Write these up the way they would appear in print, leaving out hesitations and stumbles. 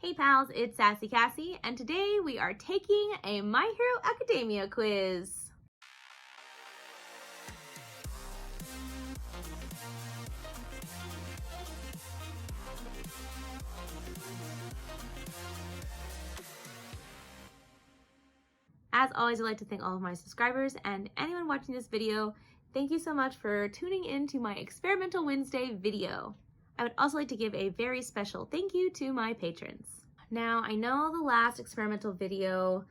Hey pals, it's Sassy Kassie, and today we are taking a My Hero Academia quiz. As always, I'd like to thank all of my subscribers and anyone watching this video. Thank you so much for tuning in to my Experimental Wednesday video. I would also like to give a very special thank you to my patrons. Now, I know the last experimental video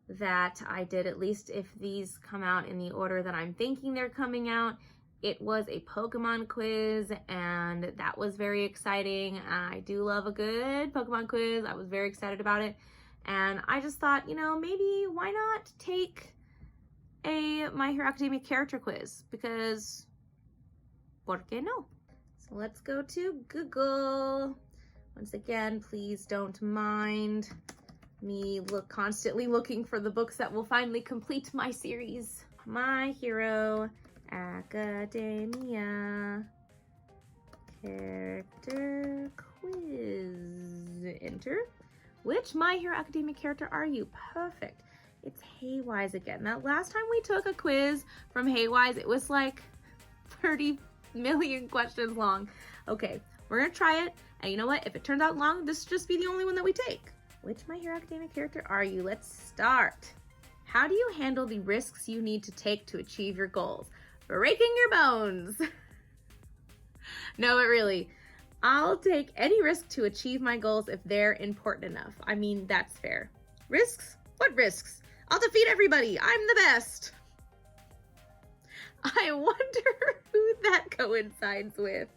that I did, at least if these come out in the order that I'm thinking they're coming out, it was a Pokemon quiz, and that was very exciting. I do love a good Pokemon quiz. I was very excited about it. And I just thought, maybe why not take a My Hero Academia character quiz? Because, ¿por qué no? So let's go to Google. Once again, please don't mind me constantly looking for the books that will finally complete my series. My Hero Academia character quiz. Enter. Which My Hero Academia character are you? Perfect. It's Haywise again. Now, last time we took a quiz from Haywise, it was like 30 million questions long. Okay, we're gonna try it. And you know what? If it turns out long, this will just be the only one that we take. Which My Hero Academia character are you? Let's start. How do you handle the risks you need to take to achieve your goals? Breaking your bones. No, but really, I'll take any risk to achieve my goals if they're important enough. I mean, that's fair. Risks? What risks? I'll defeat everybody. I'm the best. I wonder who that coincides with.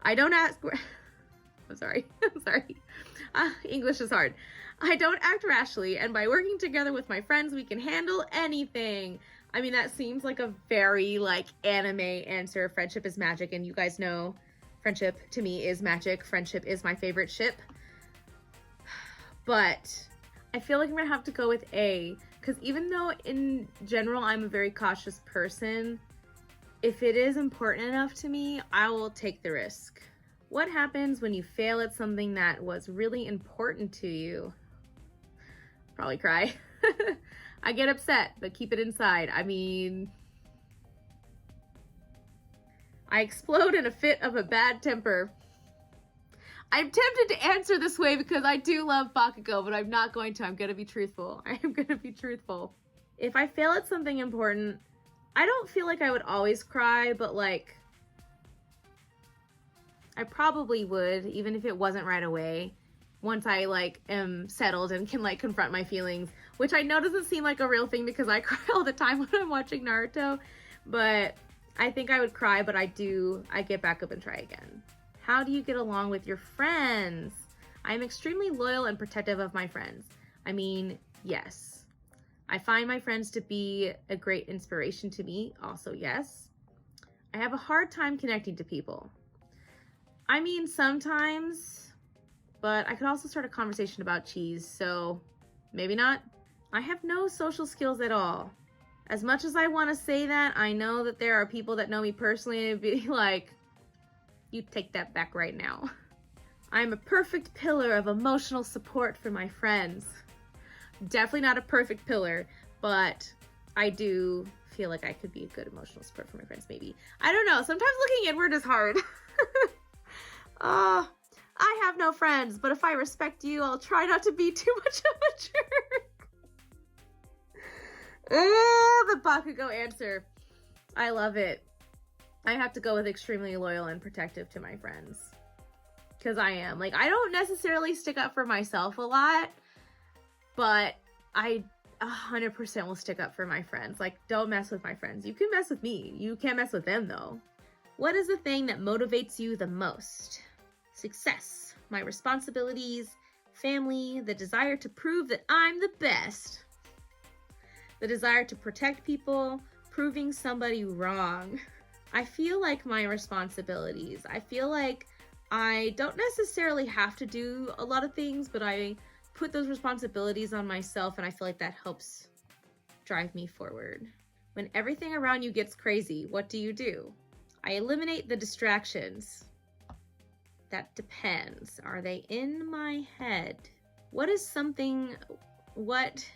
I don't ask. I'm sorry. English is hard. I don't act rashly, and by working together with my friends, we can handle anything. I mean, that seems like a very anime answer. Friendship is magic, and you guys know friendship to me is magic. Friendship is my favorite ship. But I feel like I'm gonna have to go with A, because even though in general I'm a very cautious person, if it is important enough to me, I will take the risk. What happens when you fail at something that was really important to you? Probably cry. I get upset, but keep it inside. I mean, I explode in a fit of a bad temper. I'm tempted to answer this way because I do love Bakugo, but I'm not going to. I'm going to be truthful. I am going to be truthful. If I fail at something important, I don't feel like I would always cry, but I probably would, even if it wasn't right away, once I am settled and can confront my feelings, which I know doesn't seem like a real thing because I cry all the time when I'm watching Naruto, but I think I would cry, but I get back up and try again. How do you get along with your friends? I'm extremely loyal and protective of my friends. I mean, yes. I find my friends to be a great inspiration to me. Also, yes. I have a hard time connecting to people. I mean, sometimes, but I could also start a conversation about cheese, so maybe not. I have no social skills at all. As much as I want to say that, I know that there are people that know me personally and be like, you take that back right now. I'm a perfect pillar of emotional support for my friends. Definitely not a perfect pillar, but I do feel like I could be a good emotional support for my friends, maybe. I don't know. Sometimes looking inward is hard. I have no friends, but if I respect you, I'll try not to be too much of a jerk. The Bakugo answer. I love it. I have to go with extremely loyal and protective to my friends. Because I am. I don't necessarily stick up for myself a lot, but I 100% will stick up for my friends. Don't mess with my friends. You can mess with me. You can't mess with them, though. What is the thing that motivates you the most? Success, my responsibilities, family, the desire to prove that I'm the best, the desire to protect people, proving somebody wrong. I feel like my responsibilities. I feel like I don't necessarily have to do a lot of things, but I put those responsibilities on myself, and I feel like that helps drive me forward. When everything around you gets crazy, what do? I eliminate the distractions. That depends. Are they in my head? What is something, what,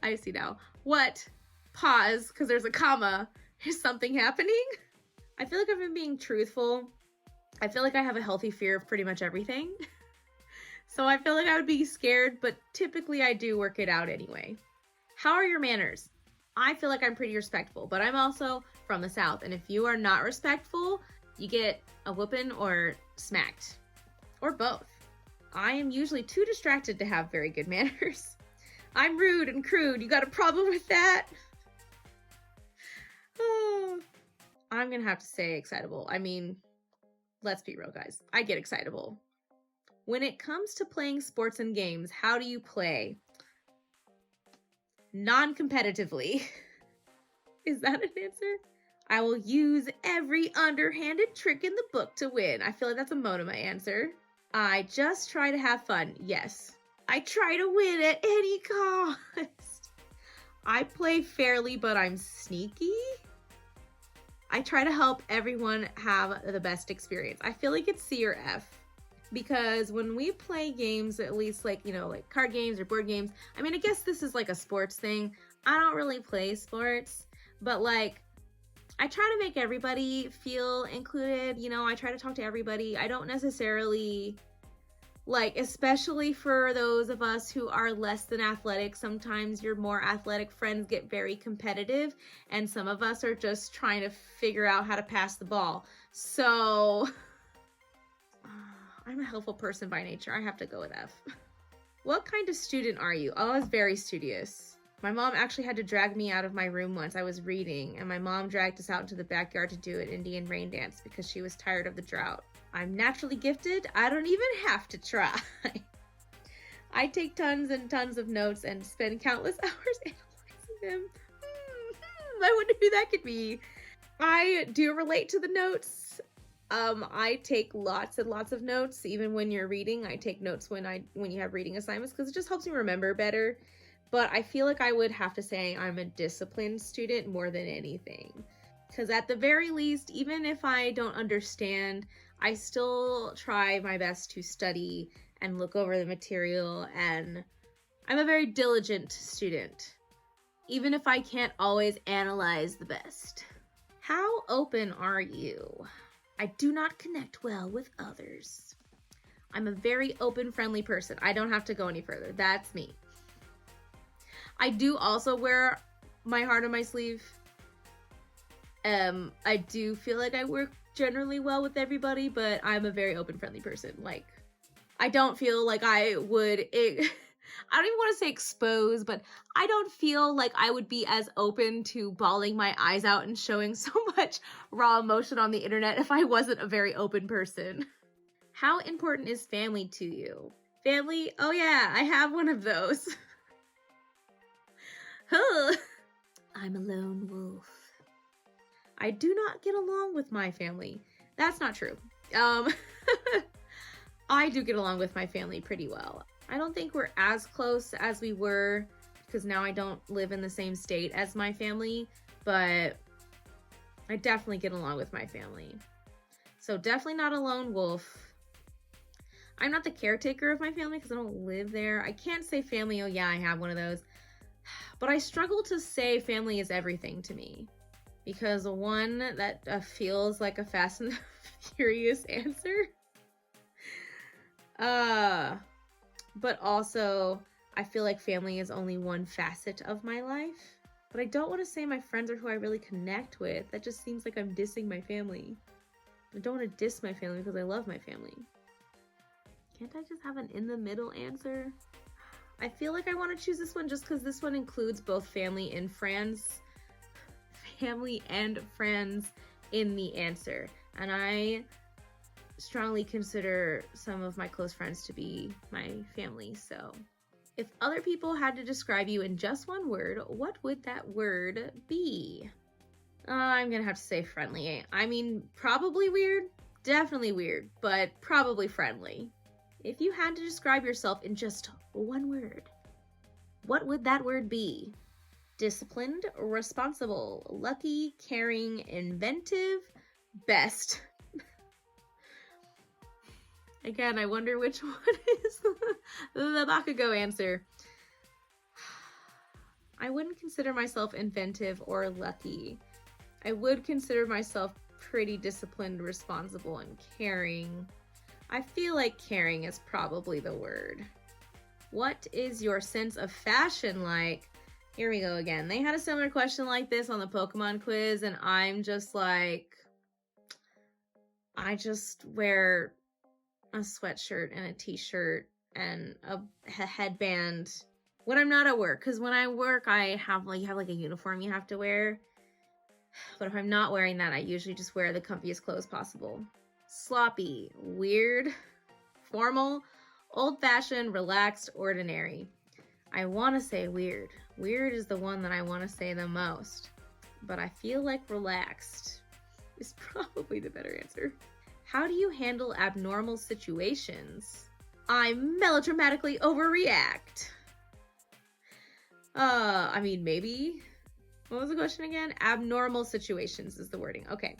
I see now. What, pause, because there's a comma, is something happening? I feel like I've been being truthful. I feel like I have a healthy fear of pretty much everything. So I feel like I would be scared, but typically I do work it out anyway. How are your manners? I feel like I'm pretty respectful, but I'm also from the South. And if you are not respectful, you get a whooping or smacked, or both. I am usually too distracted to have very good manners. I'm rude and crude. You got a problem with that? Oh, I'm gonna have to say excitable. I mean, let's be real, guys. I get excitable. When it comes to playing sports and games, how do you play? Non-competitively. Is that an answer? I will use every underhanded trick in the book to win. I feel like that's a Monema answer. I just try to have fun. Yes. I try to win at any cost. I play fairly, but I'm sneaky. I try to help everyone have the best experience. I feel like it's C or F. Because when we play games, at least like, you know, like card games or board games, I mean, I guess this is like a sports thing. I don't really play sports, but like, I try to make everybody feel included. You know, I try to talk to everybody. I don't necessarily, like, especially for those of us who are less than athletic, sometimes your more athletic friends get very competitive, and some of us are just trying to figure out how to pass the ball. So I'm a helpful person by nature. I have to go with F. What kind of student are you? Oh, I was very studious. My mom actually had to drag me out of my room once. I was reading, and my mom dragged us out into the backyard to do an Indian rain dance because she was tired of the drought. I'm naturally gifted. I don't even have to try. I take tons and tons of notes and spend countless hours analyzing them. I wonder who that could be. I do relate to the notes. I take lots and lots of notes. Even when you're reading, I take notes when you have reading assignments because it just helps me remember better. But I feel like I would have to say I'm a disciplined student more than anything. Because at the very least, even if I don't understand, I still try my best to study and look over the material, and I'm a very diligent student, even if I can't always analyze the best. How open are you? I do not connect well with others. I'm a very open, friendly person. I don't have to go any further. That's me. I do also wear my heart on my sleeve. I do feel like I work generally well with everybody, but I'm a very open, friendly person. Like, I don't feel like I would, I don't even want to say expose, but I don't feel like I would be as open to bawling my eyes out and showing so much raw emotion on the internet if I wasn't a very open person. How important is family to you? Family? Oh yeah, I have one of those. I'm a lone wolf. I do not get along with my family. That's not true. I do get along with my family pretty well. I don't think we're as close as we were because now I don't live in the same state as my family, but I definitely get along with my family. So definitely not a lone wolf. I'm not the caretaker of my family because I don't live there. I can't say family, oh yeah, I have one of those. But I struggle to say family is everything to me. Because one, that feels like a Fast and Furious answer. But also, I feel like family is only one facet of my life. But I don't want to say my friends are who I really connect with. That just seems like I'm dissing my family. I don't want to diss my family because I love my family. Can't I just have an in-the-middle answer? I feel like I want to choose this one just because this one includes both family and friends. Family and friends in the answer. And I strongly consider some of my close friends to be my family. So if other people had to describe you in just one word, what would that word be? I'm gonna have to say friendly. I mean, probably weird, definitely weird, but probably friendly. If you had to describe yourself in just one word, what would that word be? Disciplined, responsible, lucky, caring, inventive, best. Again, I wonder which one is the Bakugo answer. I wouldn't consider myself inventive or lucky. I would consider myself pretty disciplined, responsible, and caring. I feel like caring is probably the word. What is your sense of fashion like? Here we go again. They had a similar question like this on the Pokemon quiz, and I'm just like, I just wear a sweatshirt and a t-shirt and a headband when I'm not at work. Because when I work, you have like a uniform you have to wear. But if I'm not wearing that, I usually just wear the comfiest clothes possible. Sloppy, weird, formal, old-fashioned, relaxed, ordinary. I want to say weird. Weird is the one that I want to say the most. But I feel like relaxed is probably the better answer. How do you handle abnormal situations? I melodramatically overreact. I mean, maybe. What was the question again? Abnormal situations is the wording. Okay.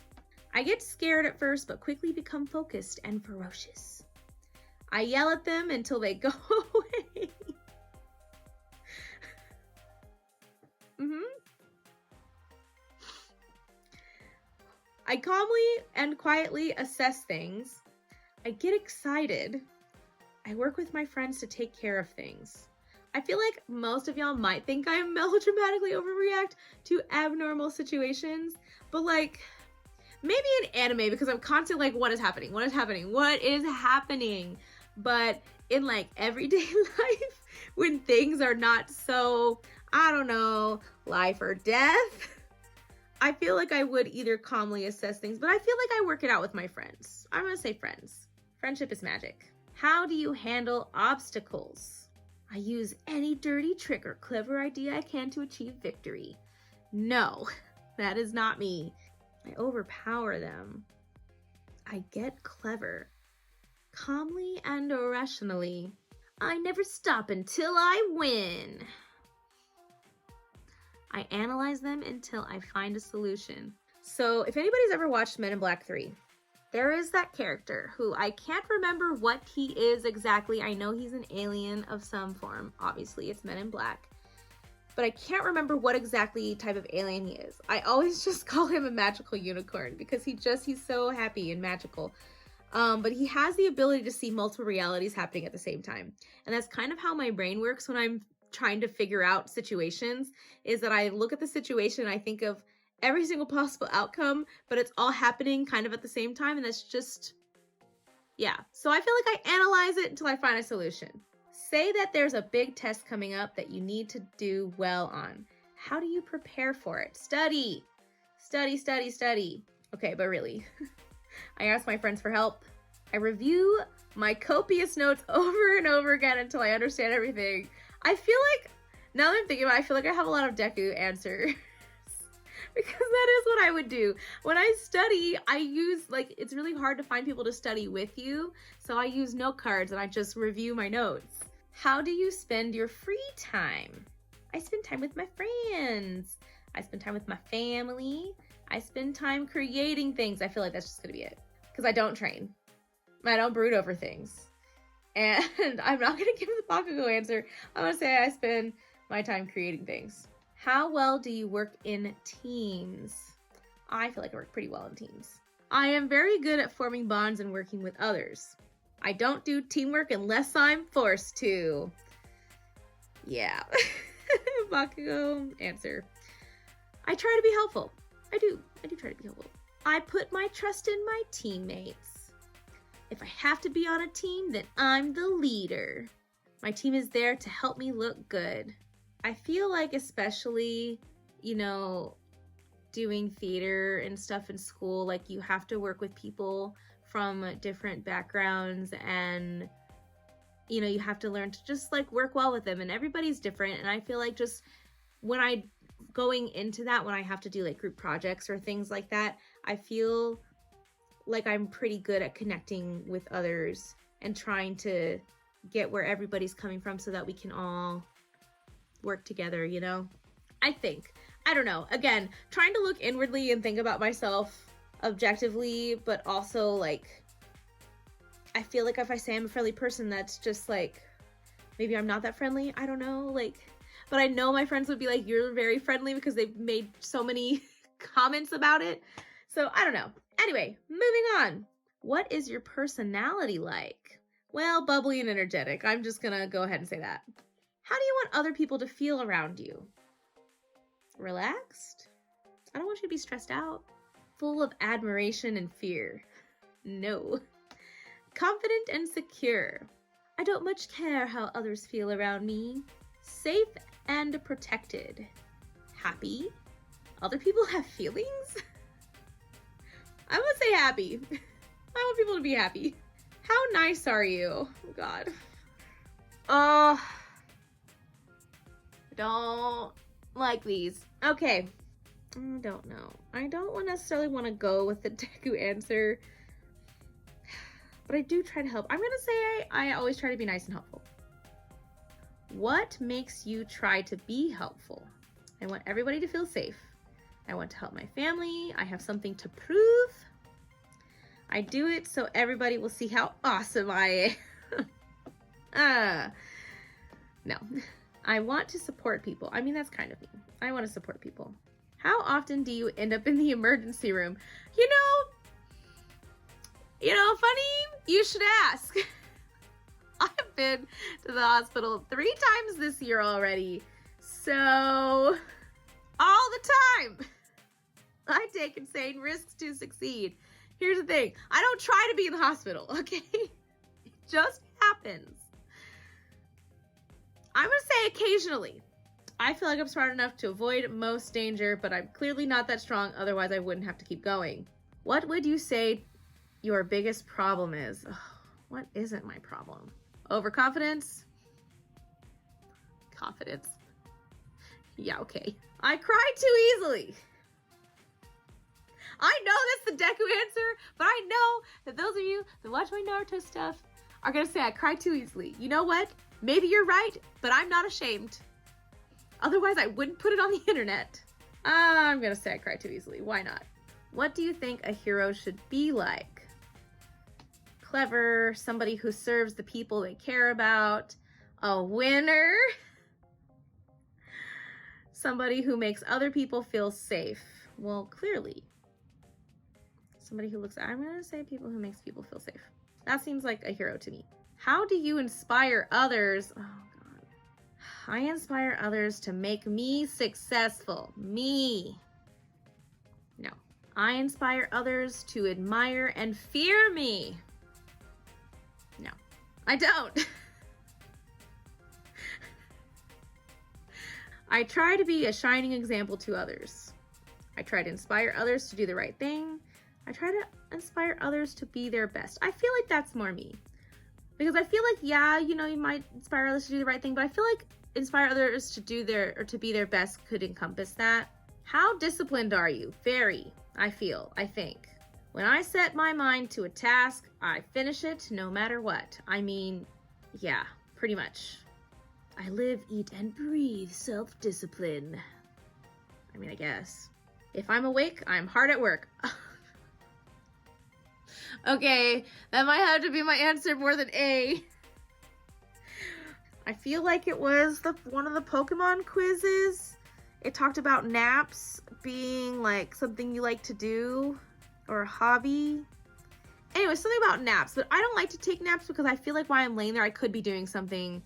I get scared at first, but quickly become focused and ferocious. I yell at them until they go away. I calmly and quietly assess things. I get excited. I work with my friends to take care of things. I feel like most of y'all might think I melodramatically overreact to abnormal situations, but like maybe in anime because I'm constantly like, what is happening? What is happening? What is happening? But in like everyday life, when things are not so, I don't know, life or death, I feel like I would either calmly assess things, but I feel like I work it out with my friends. I'm gonna say friends. Friendship is magic. How do you handle obstacles? I use any dirty trick or clever idea I can to achieve victory. No, that is not me. I overpower them. I get clever. Calmly and rationally. I never stop until I win. I analyze them until I find a solution. So if anybody's ever watched Men in Black 3, there is that character who I can't remember what he is exactly. I know he's an alien of some form. Obviously, it's Men in Black. But I can't remember what exactly type of alien he is. I always just call him a magical unicorn because he's so happy and magical. But he has the ability to see multiple realities happening at the same time. And that's kind of how my brain works when I'm trying to figure out situations, is that I look at the situation and I think of every single possible outcome, but it's all happening kind of at the same time. And that's just, yeah. So I feel like I analyze it until I find a solution. Say that there's a big test coming up that you need to do well on. How do you prepare for it? Study. Study, study, study. Okay, but really, I ask my friends for help. I review my copious notes over and over again until I understand everything. I feel like, now that I'm thinking about it, I feel like I have a lot of Deku answers. Because that is what I would do. When I study, I use, like, it's really hard to find people to study with you. So I use note cards and I just review my notes. How do you spend your free time? I spend time with my friends. I spend time with my family. I spend time creating things. I feel like that's just gonna be it. Because I don't train. I don't brood over things. And I'm not gonna give the Bakugo answer. I'm gonna say I spend my time creating things. How well do you work in teams? I feel like I work pretty well in teams. I am very good at forming bonds and working with others. I don't do teamwork unless I'm forced to. Yeah. Bakugo answer. I try to be helpful. I do try to be helpful. I put my trust in my teammates. If I have to be on a team, then I'm the leader. My team is there to help me look good. I feel like especially, you know, doing theater and stuff in school, like you have to work with people from different backgrounds and, you know, you have to learn to just like work well with them, and everybody's different. And I feel like just when going into that, when I have to do like group projects or things like that, I feel like I'm pretty good at connecting with others and trying to get where everybody's coming from so that we can all work together, you know? I think. I don't know. Again, trying to look inwardly and think about myself objectively, but also like, I feel like if I say I'm a friendly person, that's just like, maybe I'm not that friendly. I don't know. Like, but I know my friends would be like, you're very friendly because they've made so many comments about it. So I don't know. Anyway, moving on. What is your personality like? Well, bubbly and energetic. I'm just gonna go ahead and say that. How do you want other people to feel around you? Relaxed? I don't want you to be stressed out. Full of admiration and fear? No. Confident and secure? I don't much care how others feel around me. Safe and protected? Happy? Other people have feelings? I'm gonna say happy. I want people to be happy. How nice are you? Oh, God. I don't like these. Okay. I don't know. I don't necessarily want to go with the Deku answer, but I do try to help. I'm going to say I always try to be nice and helpful. What makes you try to be helpful? I want everybody to feel safe. I want to help my family. I have something to prove. I do it so everybody will see how awesome I am. No. I want to support people. I mean, that's kind of me. I want to support people. How often do you end up in the emergency room? Funny, you should ask. I've been to the hospital 3 times this year already. So, all the time. I take insane risks to succeed. Here's the thing. I don't try to be in the hospital, okay? It just happens. I'm going to say occasionally. I feel like I'm smart enough to avoid most danger, but I'm clearly not that strong. Otherwise, I wouldn't have to keep going. What would you say your biggest problem is? Ugh, what isn't my problem? Overconfidence? Confidence. Yeah, okay. I cry too easily. I know that's the Deku answer, but I know that those of you that watch my Naruto stuff are going to say I cry too easily. You know what? Maybe you're right, but I'm not ashamed. Otherwise, I wouldn't put it on the internet. I'm going to say I cry too easily. Why not? What do you think a hero should be like? Clever, somebody who serves the people they care about, a winner, somebody who makes other people feel safe. Well, clearly. Somebody who I'm going to say people who makes people feel safe. That seems like a hero to me. How do you inspire others? Oh, God. I inspire others to make me successful. Me. No. I inspire others to admire and fear me. No, I don't. I try to be a shining example to others. I try to inspire others to do the right thing. I try to inspire others to be their best. I feel like that's more me. Because I feel like, yeah, you might inspire others to do the right thing, but I feel like inspire others to do to be their best could encompass that. How disciplined are you? Very, I think. When I set my mind to a task, I finish it no matter what. I mean, yeah, pretty much. I live, eat, and breathe self-discipline. I mean, I guess. If I'm awake, I'm hard at work. Okay, that might have to be my answer more than A. I feel like it was one of the Pokemon quizzes. It talked about naps being like something you like to do or a hobby. Anyway, something about naps, but I don't like to take naps because I feel like while I'm laying there, I could be doing something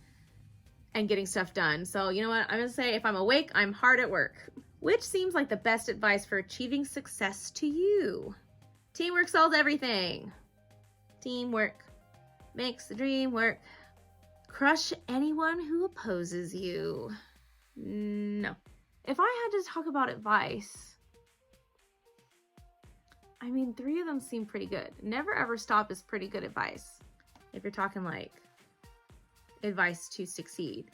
and getting stuff done. So you know what? I'm gonna say if I'm awake, I'm hard at work. Which seems like the best advice for achieving success to you? Teamwork solves everything. Teamwork makes the dream work. Crush anyone who opposes you. No. If I had to talk about advice, I mean, 3 of them seem pretty good. Never ever stop is pretty good advice. If you're talking like advice to succeed,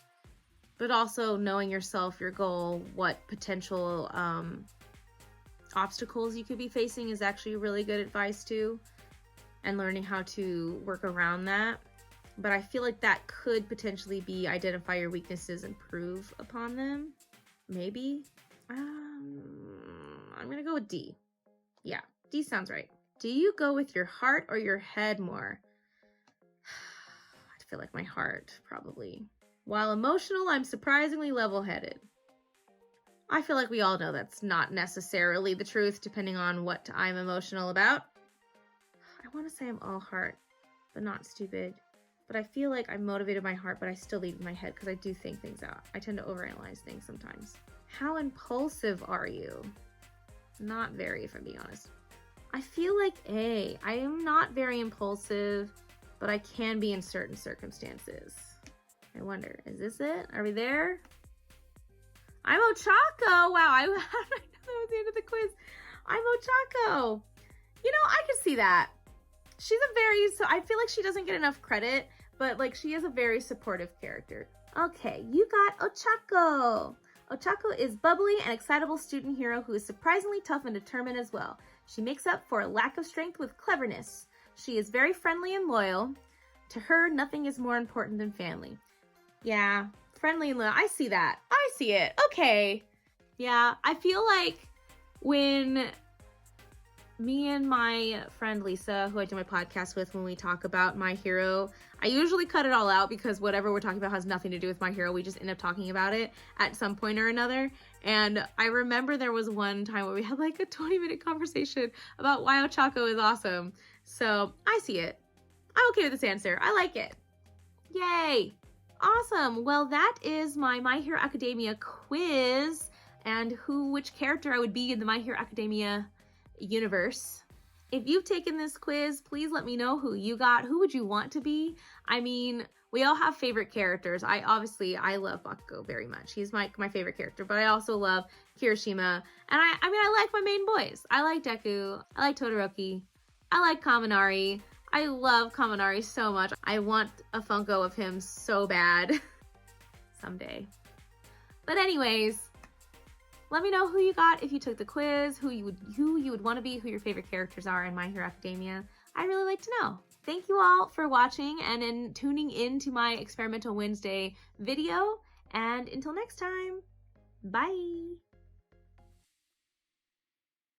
but also knowing yourself, your goal, what potential obstacles you could be facing is actually really good advice too, and learning how to work around that. But I feel like that could potentially be identify your weaknesses and improve upon them. Maybe. I'm gonna go with D. Yeah, D sounds right. Do you go with your heart or your head more? feel like my heart, probably. While emotional, I'm surprisingly level-headed. I feel like we all know that's not necessarily the truth, depending on what I'm emotional about. I want to say I'm all heart, but not stupid. But I feel like I'm motivated by heart, but I still lead with my head because I do think things out. I tend to overanalyze things sometimes. How impulsive are you? Not very, if I'm being honest. I feel like A. I am not very impulsive, but I can be in certain circumstances. I wonder, is this it? Are we there? I'm Ochako. Wow, how did I know that was the end of the quiz? I'm Ochako. You know, I can see that. So I feel like she doesn't get enough credit, but like she is a very supportive character. Okay, you got Ochako. Ochako is bubbly and excitable student hero who is surprisingly tough and determined as well. She makes up for a lack of strength with cleverness. She is very friendly and loyal. To her, nothing is more important than family. Yeah, friendly and loyal. I see that. I see it. Okay. Yeah, I feel like when me and my friend Lisa, who I do my podcast with, when we talk about My Hero, I usually cut it all out because whatever we're talking about has nothing to do with My Hero. We just end up talking about it at some point or another. And I remember there was one time where we had like a 20-minute conversation about why Ochako is awesome. So I see it. I'm okay with this answer. I like it. Yay. Awesome. Well, that is My Hero Academia quiz and which character I would be in the My Hero Academia universe. If you've taken this quiz, please let me know who you got. Who would you want to be? I mean, we all have favorite characters. I love Bakugo very much. He's my favorite character, but I also love Kirishima. And I like my main boys. I like Deku. I like Todoroki. I like Kaminari. I love Kaminari so much. I want a Funko of him so bad. Someday. But anyways, let me know who you got if you took the quiz, who you would want to be, who your favorite characters are in My Hero Academia. I'd really like to know. Thank you all for watching and in tuning in to my Experimental Wednesday video. And until next time, bye.